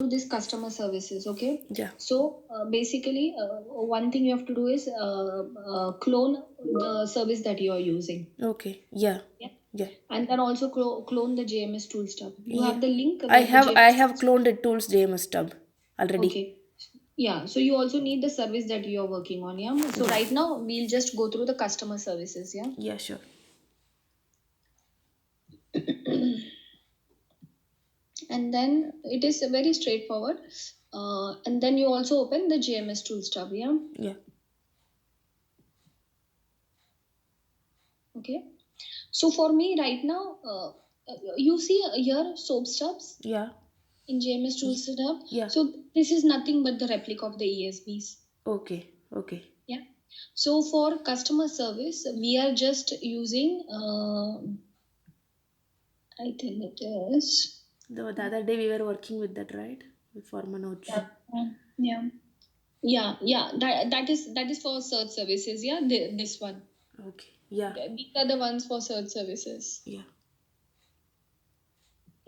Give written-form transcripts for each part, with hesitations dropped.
this customer services. Okay, Yeah. so basically one thing you have to do is clone the service that you are using. Okay. Yeah. Yeah, Yeah. and then also clone the JMS tool stub. You Yeah. have the link I where the have I JMS have cloned it tools JMS stub already. okay, yeah, so you also need the service that you are working on. Yeah, so Yeah. right now we'll just go through the customer services. Yeah, Yeah, sure. and then it is very straightforward. And then you also open the JMS tool stub. Yeah, Yeah. okay. So for me right now, you see here soap stubs Yeah. in JMS tool Y- stub. Yeah. So this is nothing but the replica of the ESBs. Okay. Okay. Yeah. So for customer service, we are just using, I think it is. The other day we were working with that, right? For Manoj. Yeah. Yeah. Yeah. Yeah. That is for search services. Yeah. This one. Okay. Yeah. These are the ones for search services. Yeah.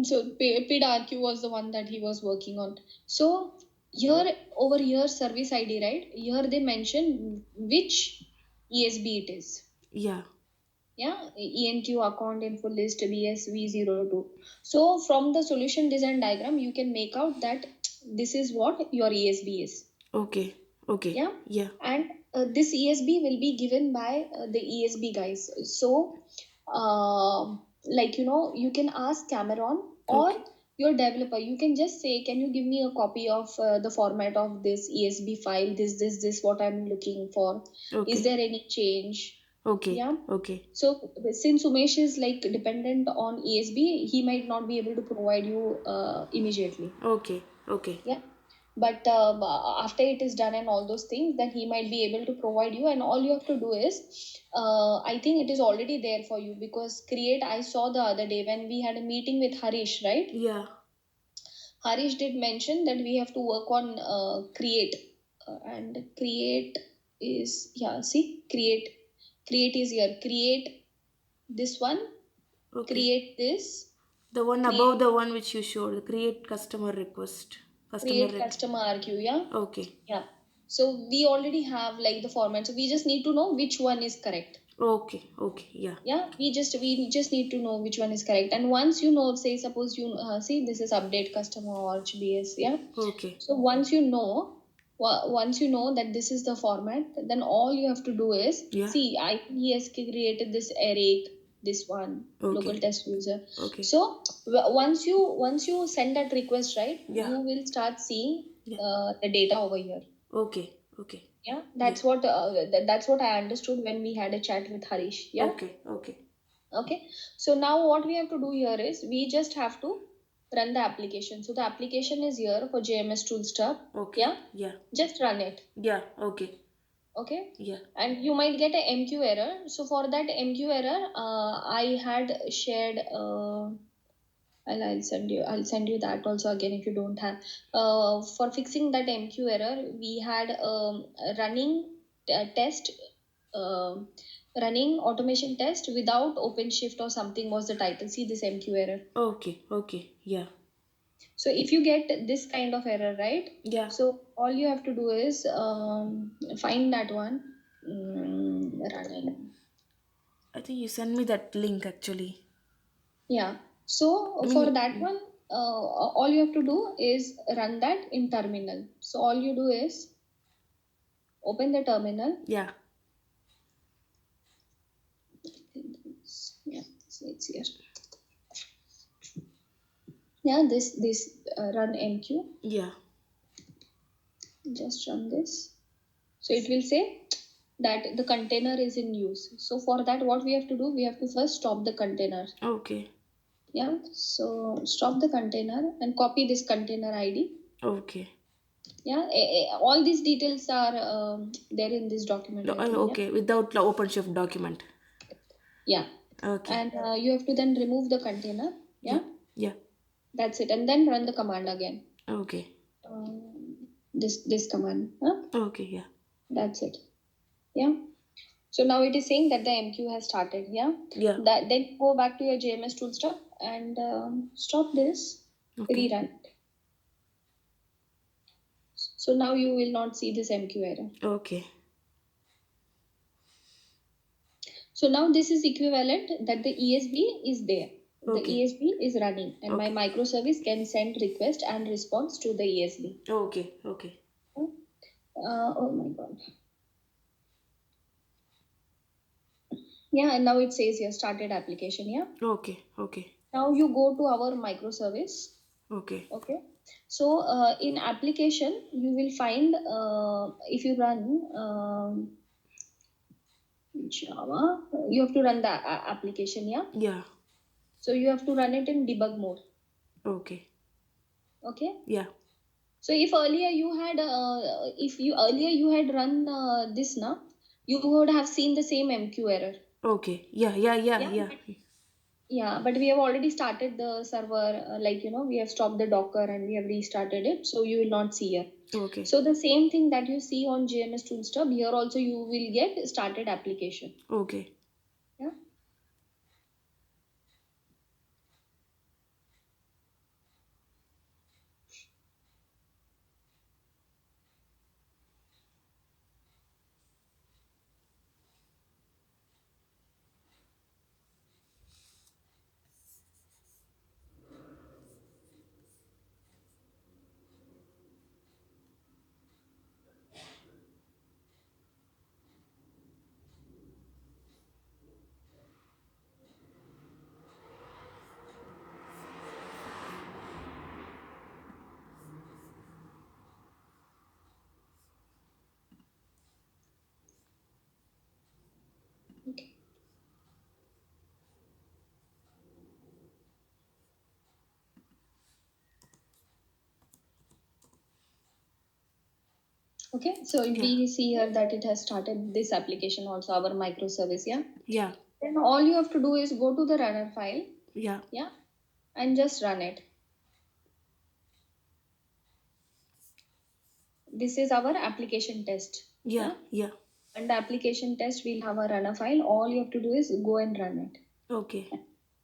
So PID-RQ was the one that he was working on. So here over here service ID, right? Here they mention which ESB it is. Yeah. Yeah, ENQ account info list BSV02. So from the solution design diagram, you can make out that this is what your ESB is. Okay. Okay. Yeah, Yeah. and this ESB will be given by the ESB guys. So like you can ask Cameron or Okay. your developer. You can just say, can you give me a copy of the format of this ESB file, this what I'm looking for, is Okay. there any change? Okay. Yeah, Okay. so since Umesh is like dependent on ESB, he might not be able to provide you immediately. Okay. Okay. Yeah, but after it is done and all those things, then he might be able to provide you, and all you have to do is, I think it is already there for you, because create, I saw the other day when we had a meeting with Harish, right? Yeah. Harish did mention that we have to work on create, and create is, yeah, see, create is here, create this one, Okay. create this, The one above create the one which you showed, create customer request. Customer create rec. customer RQ, yeah. Okay. Yeah. So we already have like the format. So we just need to know which one is correct. Okay. Okay. Yeah. Yeah, we just need to know which one is correct. And once you know, say suppose you see this is update customer or HBS, yeah. Okay. So once you know that this is the format, then all you have to do is Yeah. see, he has created this Eric, this one local Okay. test user. Okay. So once you send that request, right, Yeah. you will start seeing Yeah. the data over here. Okay. Okay. Yeah, Yeah. that's what I understood when we had a chat with Harish. Yeah. Okay. Okay. Okay. So now what we have to do here is we just have to run the application. So the application is here for JMS tool stub. Okay. Yeah. Yeah. Just run it. Yeah. Okay. Okay. Yeah. And you might get a MQ error. So for that MQ error, I had shared. I'll send you that also again if you don't have. For fixing that MQ error, we had running test. um Running automation test without OpenShift or something was the title. See this MQ error. Okay. Okay. Yeah. So if you get this kind of error, right? Yeah. So all you have to do is find that one. Running. I think you sent me that link actually. Yeah. So I for mean, that one, all you have to do is run that in terminal. So all you do is open the terminal. yeah. Yeah, so it's here. Yeah, this run MQ. Yeah. Just run this. So it will say that the container is in use. So for that, what we have to do, we have to first stop the container. Okay. Yeah. So stop the container and copy this container ID. Okay. Yeah. All these details are there in this document, I think. Yeah. Okay. Without the OpenShift document. Yeah. Okay. And you have to then remove the container. Yeah. Yeah. Yeah. That's it. And then run the command again. Okay. This command. Huh? Okay. Yeah. That's it. Yeah. So now it is saying that the MQ has started. Yeah. Yeah. That then go back to your JMS tool stop and stop this. Okay. Rerun. So now you will not see this MQ error. Okay. So now this is equivalent that the ESB is there. The Okay. ESB is running and my Okay. microservice can send request and response to the ESB. Okay. Okay. Oh my God. Yeah, and now it says here started application. Yeah. Okay. Okay. Now you go to our microservice. Okay. Okay. So in application, you will find if you run Java, you have to run the application. Yeah. Yeah. So you have to run it in debug mode. Okay. Okay. Yeah. So if you earlier you had run this now, you would have seen the same MQ error. Okay. Yeah. Yeah. Yeah. Yeah. Yeah. Yeah, but we have already started the server, we have stopped the Docker and we have restarted it, so you will not see here. Okay. So the same thing that you see on JMS Toolstub, here also you will get started application. Okay. Yeah. Okay. Okay. So Yeah. we see here that it has started this application also, our microservice. Yeah. Yeah. Then all you have to do is go to the runner file. Yeah. Yeah. And just run it. This is our application test. Yeah. Yeah. Yeah. And the application test will have a runner file. All you have to do is go and run it. Okay.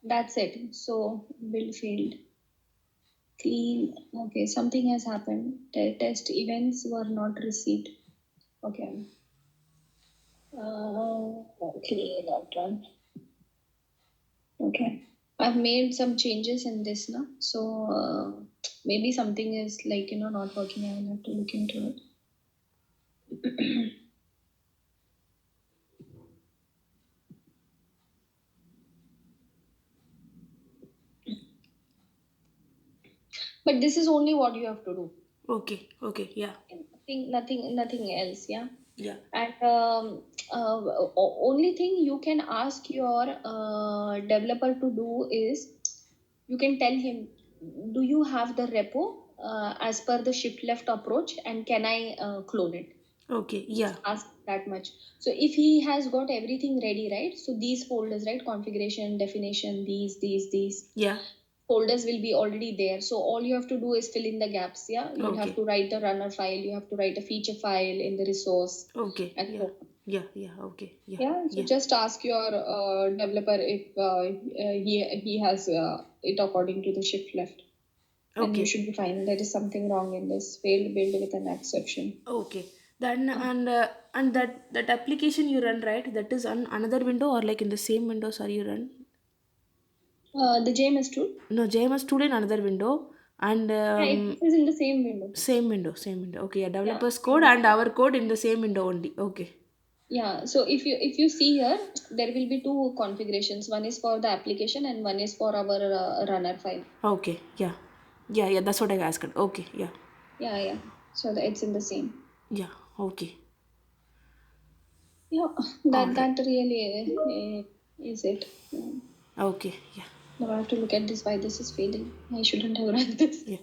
That's it. So build failed. Clean. Okay, something has happened. Test events were not received. Okay. Clean that run. Okay. I've made some changes in this now. So maybe something is not working. I will have to look into it. But this is only what you have to do. Okay. Okay. Yeah. Nothing else. Yeah. Yeah. And only thing you can ask your developer to do is you can tell him, do you have the repo as per the shift left approach and can I clone it? Okay. Just Yeah. ask that much. So if he has got everything ready, right? So these folders, right? Configuration, definition, these Yeah. folders will be already there. So all you have to do is fill in the gaps. Yeah, you'll have Okay. to write the runner file, you have to write a feature file in the resource, Okay. and Yeah. so on. Yeah. Yeah. Okay. Yeah. Yeah, so Yeah. just ask your developer if he has it according to the shift left, and you Okay. should be fine. There is something wrong in this failed build with an exception. Okay. Then and that application you run, right? That is on another window or like in the same windows are you run? The JMS tool. No, JMS tool in another window and Yeah, it is in the same window. same window, same window. Okay, yeah, Yeah, developers code same and window. our code in the same window only. Okay. Yeah, so if you see here, there will be two configurations. One is for the application and one is for our runner file. Okay. Yeah. Yeah. Yeah. That's what I asked. Okay. Yeah. Yeah, yeah. So it's in the same. Yeah. Okay. Yeah, All that right. that really is it. Yeah. Okay. Yeah. Now I have to look at this. Why this is failing? I shouldn't have run this. Yeah.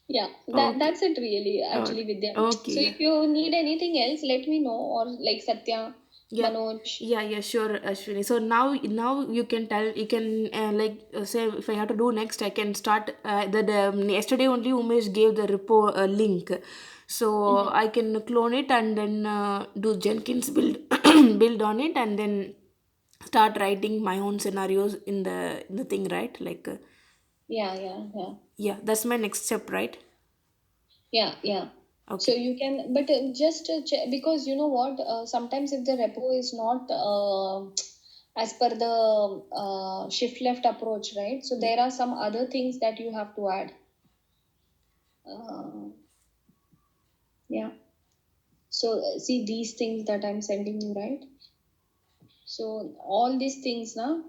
Yeah, Okay. that's it really. Okay. Actually, Vidya. Okay. So Yeah. if you need anything else, let me know, or like Satya, Yeah. Manoj. Yeah. Yeah. Sure, Ashwini. So now you can tell you can say if I have to do next, I can start. Yesterday only Umesh gave the repo link, so Mhm. I can clone it and then do Jenkins build build on it and then start writing my own scenarios in the thing, right? Like. Yeah, yeah, yeah. Yeah, that's my next step, right? Yeah, yeah. So Okay. you can, but just check, because you know what? Sometimes if the repo is not as per the shift left approach, right? So Yeah. there are some other things that you have to add. Uh, yeah. So see these things that I'm sending you, right? So all these things now,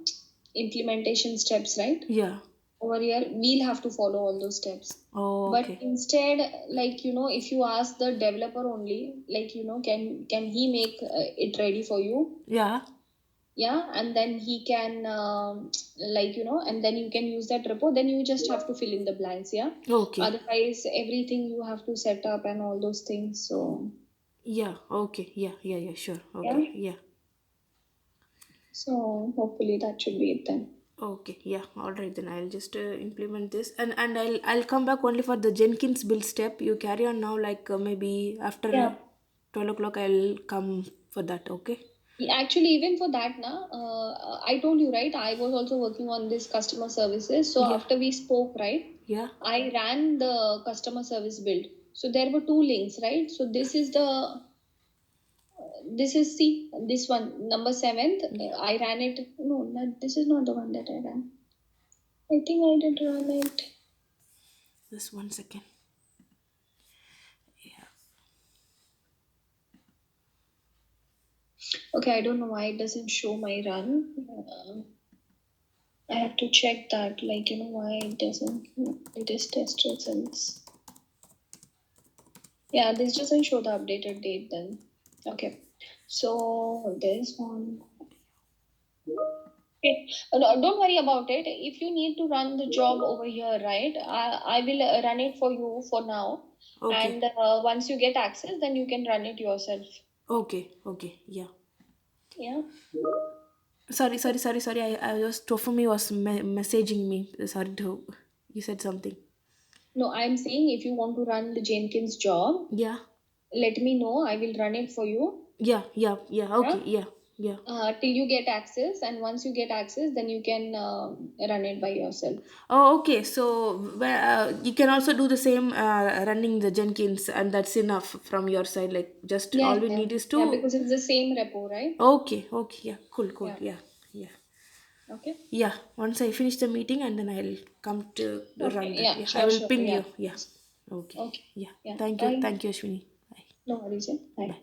implementation steps, right? Yeah. Over here, we'll have to follow all those steps. Oh, But okay. instead, like if you ask the developer only, like can he make it ready for you? Yeah. Yeah, and then he can and then you can use that repo. Then you just have to fill in the blanks. Yeah, Okay. otherwise everything you have to set up and all those things. So Yeah. Okay. Yeah. Yeah. Yeah. Sure. yeah, Okay. Yeah. so hopefully that should be it then. Okay. Yeah. All right. Then I'll just implement this, and I'll come back only for the Jenkins build step. You carry on now. Like maybe after Yeah. 12 o'clock, I'll come for that. Okay. Actually, even for that, now, I told you, right? I was also working on this customer services. So Yeah. after we spoke, right, Yeah. I ran the customer service build. So there were two links, right? So this is see this one number seventh. Yeah. I ran it. No, not, this is not the one that I ran. I think I did run it. Just 1 second. Yeah. Okay, I don't know why it doesn't show my run. I have to check that. Like why it doesn't. It is test results. Yeah, this doesn't show the updated date then. Okay. So there's one. Okay. No, don't worry about it. If you need to run the job over here, right? I will run it for you for now. Okay. And once you get access, then you can run it yourself. Okay. Okay. Yeah. Yeah. Sorry. I was Tofumi was messaging me. Sorry to you said something. No, I'm saying if you want to run the Jenkins job, Yeah. let me know. I will run it for you. Yeah. Yeah. Yeah. Yeah. Okay. Yeah. Yeah. Till you get access, and once you get access, then you can run it by yourself. Oh, okay. So you can also do the same running the Jenkins, and that's enough from your side. Like just Yeah, all we yeah, need is yeah. to. Because it's the same repo, right? Okay. Okay. Yeah. Cool. Cool. Yeah. Yeah. Yeah. Okay. Yeah. Once I finish the meeting, and then I'll come to Okay. run that. Yeah. Yeah. I Sure. will Sure. ping Yeah. you. Yeah. Okay. Okay. Yeah. Yeah. Thank you. Bye. Thank you, Ashwini. Bye. No worries. Yeah. Bye. Bye.